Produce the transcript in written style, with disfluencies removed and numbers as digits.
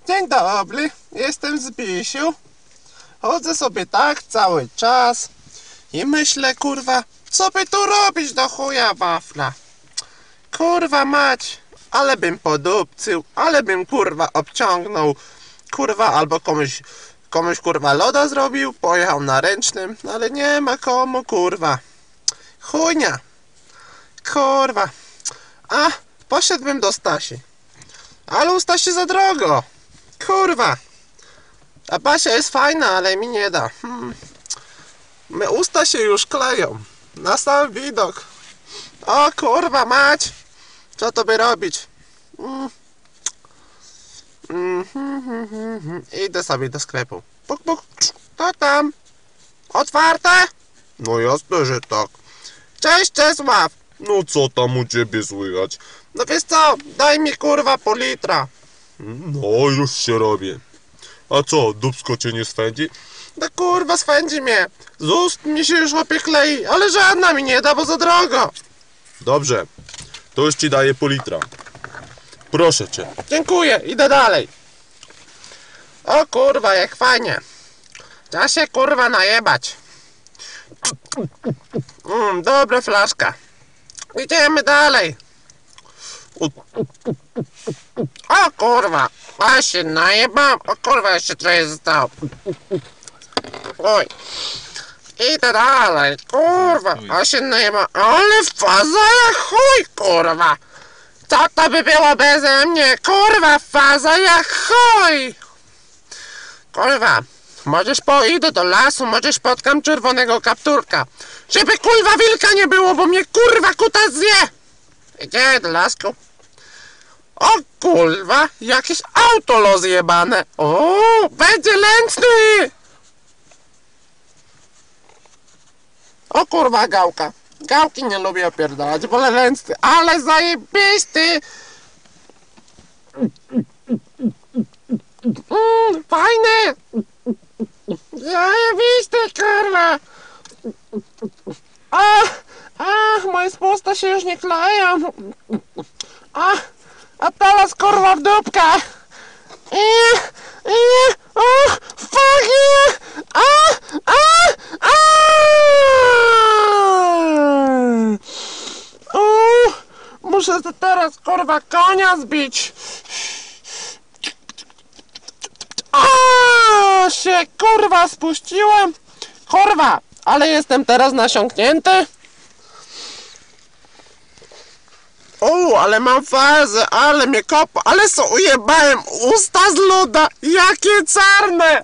Dzień dobry, jestem Zbisiu. Chodzę sobie tak cały czas i myślę, kurwa, co by tu robić do chuja wafla? Kurwa mać, ale bym podupcył, ale bym kurwa obciągnął, kurwa, albo komuś kurwa loda zrobił, pojechał na ręcznym, ale nie ma komu, kurwa. Chujnia. Kurwa. A, poszedłbym do Stasi. Ale u Stasi za drogo. Kurwa. A Basia jest fajna, ale mi nie da. Me usta się już kleją. Na sam widok. O kurwa mać. Co to by robić? Idę sobie do sklepu. Puk, puk. To tam. Otwarte? No jasne, że tak. Cześć Czesław. No co tam u ciebie słychać? No wiesz co, daj mi kurwa pół litra. No już się robię. A co, dupsko cię nie swędzi? No kurwa swędzi mnie. Z ust mi się już łapie klei, ale żadna mi nie da, bo za drogo. Dobrze, to już ci daję pół litra. Proszę cię. Dziękuję, idę dalej. O kurwa, jak fajnie. Trzeba się kurwa najebać. Dobra flaszka. Idziemy dalej. O kurwa, a się najebam. O kurwa, jeszcze trochę zostało. Oj. Idę dalej, kurwa, a się najebam. Ale faza jak chuj, kurwa. Co to by było beze mnie? Kurwa, faza jak chuj. Kurwa, idę do lasu, może spotkam czerwonego kapturka. Żeby kurwa wilka nie było, bo mnie kurwa kuta zje. Idzie do lasku. O kurwa, jakieś auto rozjebane. O, będzie lęczny. O kurwa, gałka. Gałki nie lubię opierdalać, wolę lęczny, ale zajebisty. Fajny. Zajebisty, kurwa. Moje spusta się już nie kleją. A teraz kurwa w dupkę. Fuck you. Muszę teraz kurwa konia zbić. Się kurwa spuściłem. Kurwa, ale jestem teraz nasiąknięty. Ale mam fazę, ale mnie kopa, ale ujebałem usta z loda, jakie czarne!